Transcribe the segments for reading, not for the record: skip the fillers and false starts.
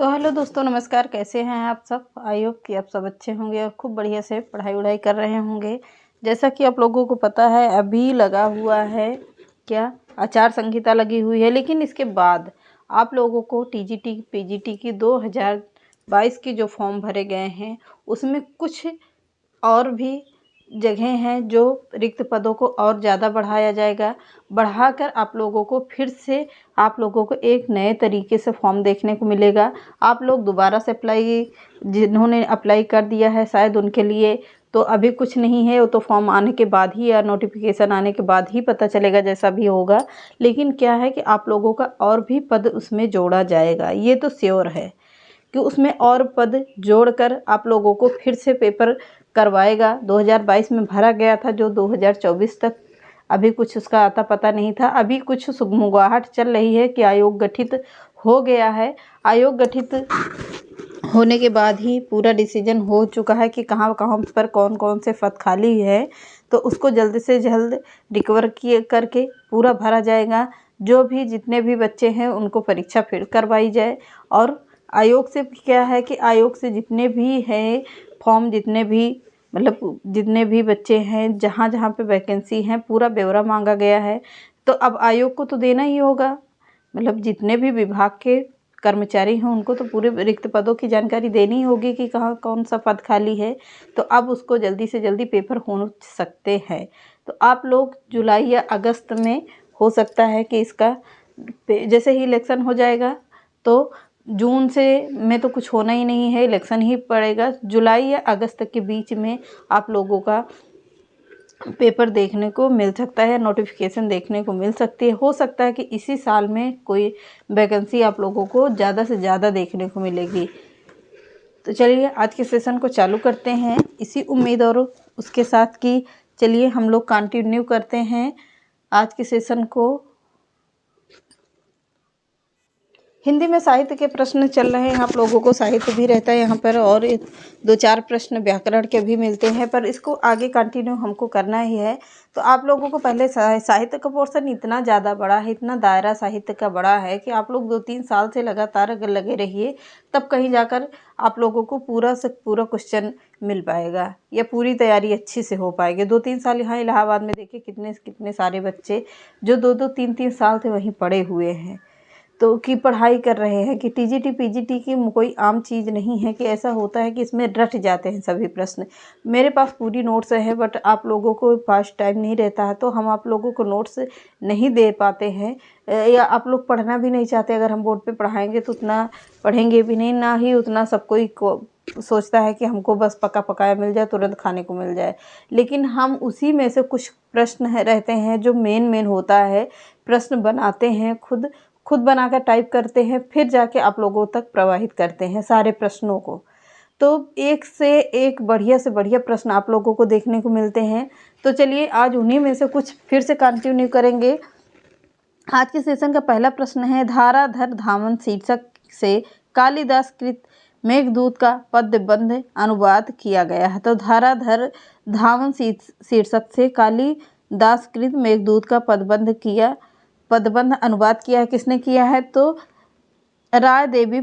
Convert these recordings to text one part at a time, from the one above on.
तो हेलो दोस्तों, नमस्कार। कैसे हैं आप सब? आई होप कि आप सब अच्छे होंगे और खूब बढ़िया से पढ़ाई वढ़ाई कर रहे होंगे। जैसा कि आप लोगों को पता है, अभी लगा हुआ है क्या, आचार संहिता लगी हुई है। लेकिन इसके बाद आप लोगों को टीजीटी पीजीटी की 2022 की जो फॉर्म भरे गए हैं, उसमें कुछ और भी जगह हैं जो रिक्त पदों को और ज़्यादा बढ़ाया जाएगा। बढ़ाकर आप लोगों को फिर से आप लोगों को एक नए तरीके से फॉर्म देखने को मिलेगा। आप लोग दोबारा से अप्लाई, जिन्होंने अप्लाई कर दिया है शायद उनके लिए तो अभी कुछ नहीं है, वो तो फॉर्म आने के बाद ही या नोटिफिकेशन आने के बाद ही पता चलेगा, जैसा भी होगा। लेकिन क्या है कि आप लोगों का और भी पद उसमें जोड़ा जाएगा, ये तो श्योर है कि उसमें और पद जोड़कर आप लोगों को फिर से पेपर करवाएगा। 2022 में भरा गया था जो 2024 तक अभी कुछ उसका आता पता नहीं था। अभी कुछ सुगबुगाहट चल रही है कि आयोग गठित हो गया है। आयोग गठित होने के बाद ही पूरा डिसीजन हो चुका है कि कहाँ कहाँ पर कौन कौन से पद खाली है, तो उसको जल्द से जल्द रिकवर किए करके पूरा भरा जाएगा। जो भी जितने भी बच्चे हैं उनको परीक्षा फिर करवाई जाए। और आयोग से क्या है कि आयोग से जितने भी हैं फॉर्म, जितने भी मतलब जितने भी बच्चे हैं, जहाँ जहाँ पे वैकेंसी हैं, पूरा ब्यौरा मांगा गया है। तो अब आयोग को तो देना ही होगा, मतलब जितने भी विभाग के कर्मचारी हैं उनको तो पूरे रिक्त पदों की जानकारी देनी होगी कि कहाँ कौन सा पद खाली है। तो अब उसको जल्दी से जल्दी पेपर हो सकते हैं। तो आप लोग जुलाई या अगस्त में हो सकता है कि इसका जैसे ही इलेक्शन हो जाएगा तो जून से में तो कुछ होना ही नहीं है, इलेक्शन ही पड़ेगा। जुलाई या अगस्त तक के बीच में आप लोगों का पेपर देखने को मिल सकता है, नोटिफिकेशन देखने को मिल सकती है। हो सकता है कि इसी साल में कोई वैकेंसी आप लोगों को ज़्यादा से ज़्यादा देखने को मिलेगी। तो चलिए आज के सेशन को चालू करते हैं इसी उम्मीद और उसके साथ कि चलिए हम लोग कंटिन्यू करते हैं आज के सेशन को। हिंदी में साहित्य के प्रश्न चल रहे हैं, आप लोगों को साहित्य भी रहता है यहाँ पर और 2-4 प्रश्न व्याकरण के भी मिलते हैं, पर इसको आगे कंटिन्यू हमको करना ही है। तो आप लोगों को पहले साहित्य का पोर्शन इतना ज़्यादा बड़ा है, इतना दायरा साहित्य का बड़ा है कि आप लोग 2-3 साल से लगातार अगर लगे रहिए तब कहीं जाकर आप लोगों को पूरा से पूरा क्वेश्चन मिल पाएगा या पूरी तैयारी अच्छी से हो पाएगी। 2-3 साल यहाँ इलाहाबाद में देखिए कितने कितने सारे बच्चे जो 2-2 3-3 साल से वहीं पढ़े हुए हैं तो की पढ़ाई कर रहे हैं कि टीजीटी पीजीटी की कोई आम चीज़ नहीं है कि ऐसा होता है कि इसमें रट जाते हैं सभी प्रश्न। मेरे पास पूरी नोट्स है बट आप लोगों को पास टाइम नहीं रहता है तो हम आप लोगों को नोट्स नहीं दे पाते हैं, या आप लोग पढ़ना भी नहीं चाहते। अगर हम बोर्ड पे पढ़ाएंगे तो उतना पढ़ेंगे भी नहीं, ना ही उतना सब कोई को सोचता है कि हमको बस पका पकाया मिल जाए, तुरंत खाने को मिल जाए। लेकिन हम उसी में से कुछ प्रश्न रहते हैं जो मेन होता है, प्रश्न बनाते हैं, खुद बनाकर टाइप करते हैं, फिर जाके आप लोगों तक प्रवाहित करते हैं सारे प्रश्नों को। तो एक से एक बढ़िया से बढ़िया प्रश्न आप लोगों को देखने को मिलते हैं। तो चलिए आज उन्हीं में से कुछ फिर से कंटिन्यू करेंगे। आज के सेशन का पहला प्रश्न है, धाराधर धामन शीर्षक से कालिदास कृत मेघदूत का पद्यबंध अनुवाद किया गया है। तो धाराधर धामन शीर्षक से कालिदास कृत मेघदूत का पदबंध अनुवाद किया है। किसने किया है? तो राय देवी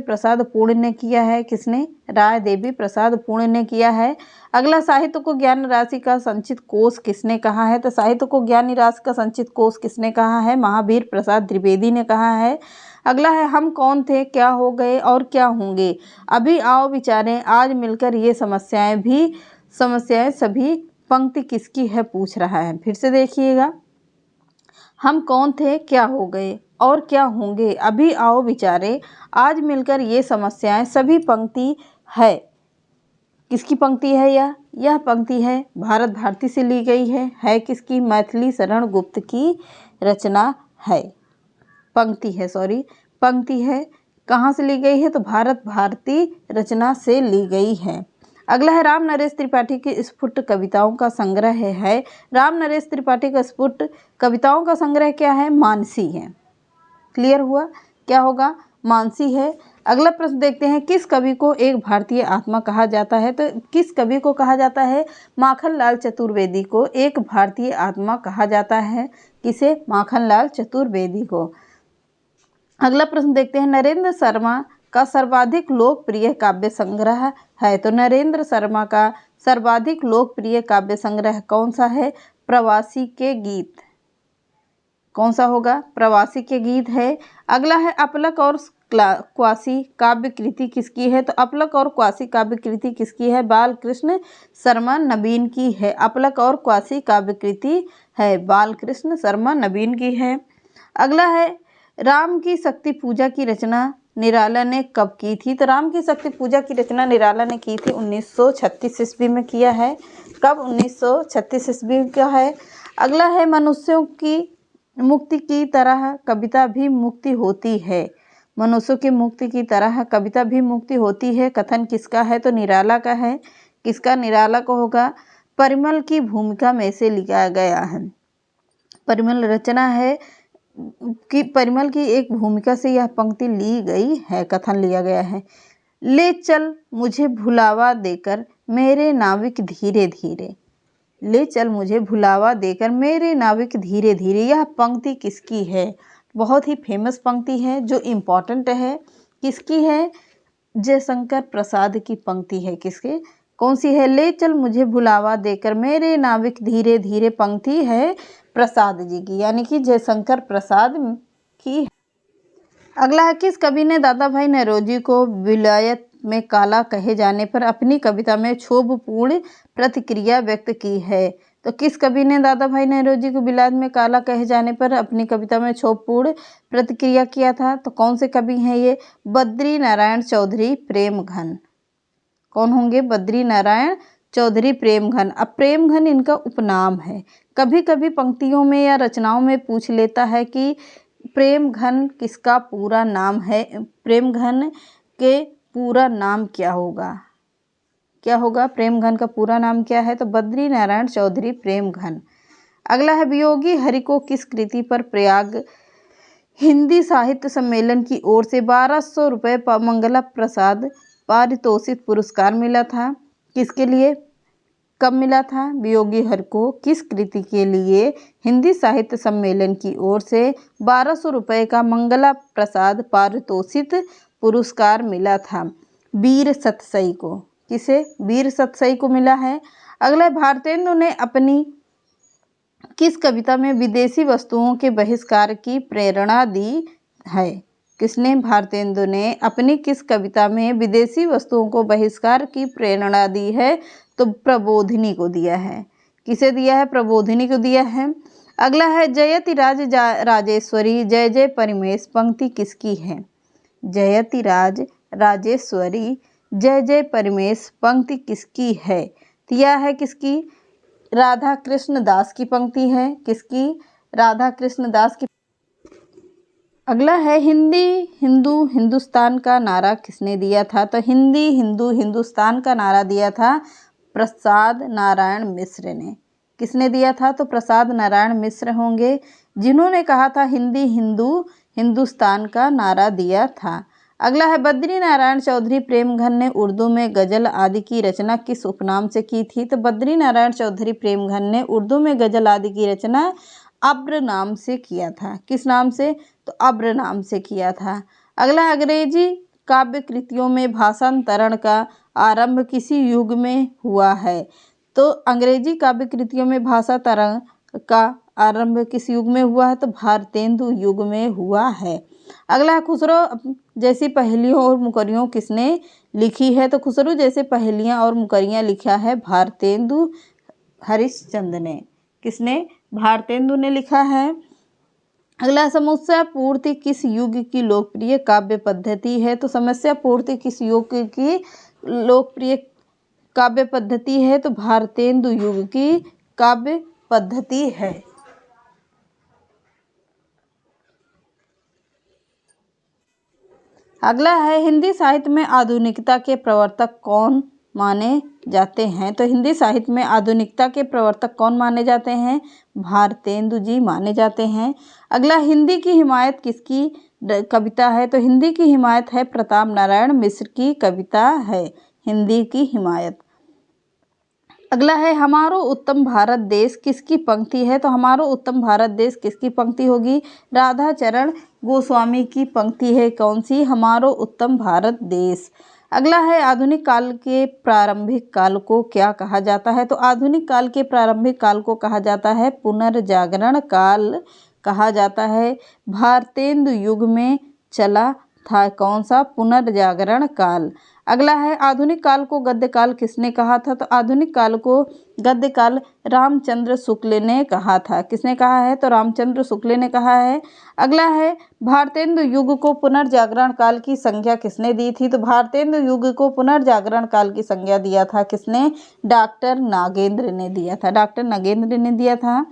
प्रसाद पूर्ण ने किया है। किसने? राय देवी प्रसाद पूर्ण ने किया है। अगला, साहित्य को ज्ञान राशि का संचित कोश किसने कहा है? तो साहित्य को ज्ञान राशि का संचित कोश किसने कहा है? महावीर प्रसाद द्विवेदी ने कहा है। अगला है, हम कौन थे, क्या हो गए और क्या होंगे, अभी आओ विचारें आज मिलकर ये समस्याएं सभी पंक्ति किसकी है पूछ रहा है। फिर से देखिएगा, हम कौन थे, क्या हो गए और क्या होंगे, अभी आओ विचारे आज मिलकर ये समस्याएं सभी पंक्ति है। किसकी पंक्ति है? यह पंक्ति है भारत भारती से ली गई है किसकी? मैथिली शरण गुप्त की रचना है। पंक्ति है। कहाँ से ली गई है? तो भारत भारती रचना से ली गई है। अगला है, राम नरेश त्रिपाठी की स्फुट कविताओं का संग्रह है। राम नरेश त्रिपाठी का स्फुट कविताओं का संग्रह क्या है? मानसी है। क्लियर हुआ? क्या होगा? मानसी है। अगला प्रश्न देखते हैं, किस कवि को एक भारतीय आत्मा कहा जाता है? तो किस कवि को कहा जाता है? माखनलाल चतुर्वेदी को एक भारतीय आत्मा कहा जाता है। किसे? माखनलाल चतुर्वेदी को। अगला प्रश्न देखते हैं, नरेंद्र शर्मा का सर्वाधिक लोकप्रिय काव्य संग्रह है। तो नरेंद्र शर्मा का सर्वाधिक लोकप्रिय काव्य संग्रह कौन सा है? प्रवासी के गीत। कौन सा होगा? प्रवासी के गीत है। अगला है, अपलक और क्वासी काव्य कृति किसकी है? तो अपलक और क्वासी काव्य कृति किसकी है? बालकृष्ण शर्मा नवीन की है। अपलक और क्वासी काव्य कृति है बालकृष्ण शर्मा नवीन की है। अगला है, राम की शक्ति पूजा की रचना निराला ने कब की थी? तो राम की शक्ति पूजा की रचना निराला ने की थी 1936 ईस्वी में किया है। कब? 1936 ईस्वी का है। अगला है, मनुष्यों की मुक्ति की तरह कविता भी मुक्ति होती है। मनुष्यों की मुक्ति की तरह कविता भी मुक्ति होती है, कथन किसका है? तो निराला का है। किसका? निराला को होगा। परिमल की भूमिका में से लिखा गया है। परिमल रचना है कि परिमल की एक भूमिका से यह पंक्ति ली गई है, कथन लिया गया है। ले चल मुझे भुलावा देकर मेरे नाविक धीरे धीरे। ले चल मुझे भुलावा देकर मेरे नाविक धीरे धीरे, यह पंक्ति किसकी है? बहुत ही फेमस पंक्ति है जो इम्पोर्टेंट है। किसकी है? जयशंकर प्रसाद की पंक्ति है। किसके? कौन सी है? ले चल मुझे भुलावा देकर मेरे नाविक धीरे धीरे पंक्ति है प्रसाद जी की, यानी कि जयशंकर प्रसाद की। अगला है, किस कवि ने दादा भाई नौरोजी को विलायत में काला कहे जाने पर अपनी कविता में क्षोभपूर्ण प्रतिक्रिया व्यक्त की है? तो किस कवि ने दादा भाई नौरोजी को विलायत में काला कहे जाने पर अपनी कविता में क्षोभपूर्ण प्रतिक्रिया किया था? तो कौन से कवि हैं ये? बद्री नारायण चौधरी प्रेमघन। कौन होंगे? बद्री नारायण चौधरी प्रेमघन। अब प्रेमघन इनका उपनाम है। कभी कभी पंक्तियों में या रचनाओं में पूछ लेता है कि प्रेमघन किसका पूरा नाम है? प्रेमघन के पूरा नाम क्या होगा? क्या होगा? प्रेमघन का पूरा नाम क्या है? तो बद्री नारायण चौधरी प्रेमघन। अगला है, वियोगी हरि को किस कृति पर प्रयाग हिंदी साहित्य सम्मेलन की ओर से 1200 रुपये मंगला प्रसाद पारितोषिक पुरस्कार मिला था? किसके लिए? कब मिला था? वियोगी हर को किस कृति के लिए हिंदी साहित्य सम्मेलन की ओर से 1200 रुपये का मंगला प्रसाद पारितोषिक पुरस्कार मिला था? वीर सतसई को। किसे? वीर सतसई को मिला है। अगला, भारतेंदु ने अपनी किस कविता में विदेशी वस्तुओं के बहिष्कार की प्रेरणा दी है? किसने? भारतेंदु ने अपनी किस कविता में विदेशी वस्तुओं को बहिष्कार की प्रेरणा दी है? तो प्रबोधिनी को दिया है। किसे दिया है? प्रबोधिनी को दिया है। अगला है, जयति राज राजेश्वरी जय जय परिमेश पंक्ति किसकी है? जयति राज राजेश्वरी जय जय परिमेश पंक्ति किसकी है? तो यह है किसकी? राधा कृष्ण दास की पंक्ति है। किसकी? राधा कृष्ण दास की। अगला है, हिंदी हिंदू हिंदुस्तान का नारा किसने दिया था? तो हिंदी हिंदू हिंदुस्तान का नारा दिया था प्रसाद नारायण मिश्र ने। किसने दिया था? तो प्रसाद नारायण मिश्र होंगे जिन्होंने कहा था हिंदी हिंदू हिंदुस्तान का नारा दिया था। अगला है, बद्री नारायण चौधरी प्रेमघन ने उर्दू में गजल आदि की रचना किस उपनाम से की थी? तो बद्री नारायण चौधरी प्रेमघन ने उर्दू में गजल आदि की रचना अब्र नाम से किया था। किस नाम से? तो अब्र नाम से किया था। अगला, अंग्रेजी काव्य कृतियों में भाषांतरण का आरंभ किसी युग में हुआ है? तो अंग्रेजी काव्य कृतियों में भाषांतरण का आरंभ किस युग में हुआ है? तो भारतेंदु युग में हुआ है। अगला, खुसरो जैसी पहेलियों और मुकरियों किसने लिखी है? तो खुसरो जैसे पहेलियां और मुकरियां लिखा है भारतेंदु हरिश्चंद्र ने। किसने? भारतेंदु ने लिखा है। अगला, समस्या पूर्ति किस युग की लोकप्रिय काव्य पद्धति है? तो समस्या पूर्ति किस युग की लोकप्रिय काव्य पद्धति है? तो भारतेंदु युग की काव्य पद्धति है। अगला है, हिंदी साहित्य में आधुनिकता के प्रवर्तक कौन माने जाते हैं? तो हिंदी साहित्य में आधुनिकता के प्रवर्तक कौन माने जाते हैं? भारतेंदु जी माने जाते हैं। अगला, हिंदी की हिमायत किसकी कविता है? तो हिंदी की हिमायत है प्रताप नारायण मिश्र की कविता है हिंदी की हिमायत। अगला है हमारो उत्तम भारत देश किसकी पंक्ति है? तो हमारो उत्तम भारत देश किसकी पंक्ति होगी? राधा चरण गोस्वामी की पंक्ति है। कौन सी? हमारो उत्तम भारत देश। अगला है आधुनिक काल के प्रारंभिक काल को क्या कहा जाता है? तो आधुनिक काल के प्रारंभिक काल को कहा जाता है पुनर्जागरण काल कहा जाता है। भारतेंदु युग में चला था कौन सा? पुनर्जागरण काल। अगला है आधुनिक काल को गद्य काल किसने कहा था? तो आधुनिक काल को गद्य काल रामचंद्र शुक्ल ने कहा था। किसने कहा है? तो रामचंद्र शुक्ल ने कहा है। अगला है भारतेंदु युग को पुनर्जागरण काल की संज्ञा किसने दी थी? तो भारतेंदु युग को पुनर्जागरण काल की संज्ञा दिया था किसने? डॉक्टर नागेंद्र ने दिया था। डॉक्टर नागेंद्र ने दिया था।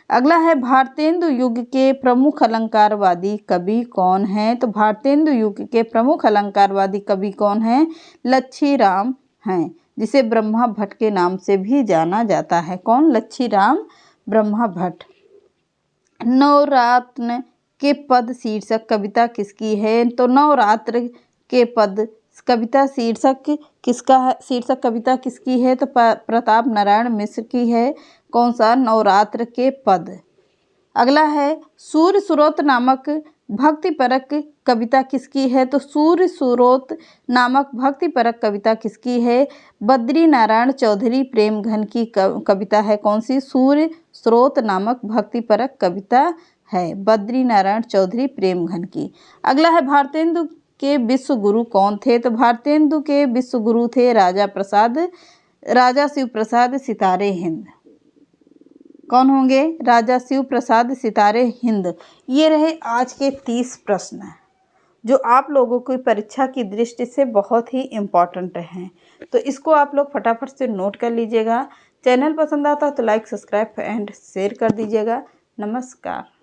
अगला है भारतेंदु युग के प्रमुख अलंकारवादी कवि कौन हैं? तो भारतेंदु युग के प्रमुख अलंकारवादी कवि कौन हैं? लच्छीराम हैं, जिसे ब्रह्मा भट्ट के नाम से भी जाना जाता है। कौन? लच्छीराम ब्रह्मा भट्ट। नवरात्र के पद शीर्षक कविता किसकी है? तो नवरात्र के पद कविता शीर्षक किसका है? शीर्षक कविता किसकी है? तो प्रताप नारायण मिश्र की है। कौन सा? नवरात्र के पद। अगला है सूर्य स्रोत नामक भक्तिपरक कविता किसकी है? तो सूर्य स्रोत नामक भक्तिपरक कविता किसकी है? बद्री नारायण चौधरी प्रेमघन की कविता है। कौन सी? सूर्य स्रोत नामक भक्तिपरक कविता है बद्री नारायण चौधरी प्रेमघन की। अगला है भारतेंदु के विश्व गुरु कौन थे? तो भारतेंदु के विश्व गुरु थे राजा शिव प्रसाद सितारे हिंद। कौन होंगे? राजा शिव प्रसाद सितारे हिंद। ये रहे आज के 30 प्रश्न जो आप लोगों की परीक्षा की दृष्टि से बहुत ही इम्पोर्टेंट हैं। तो इसको आप लोग फटाफट से नोट कर लीजिएगा। चैनल पसंद आता तो लाइक सब्सक्राइब एंड शेयर कर दीजिएगा। नमस्कार।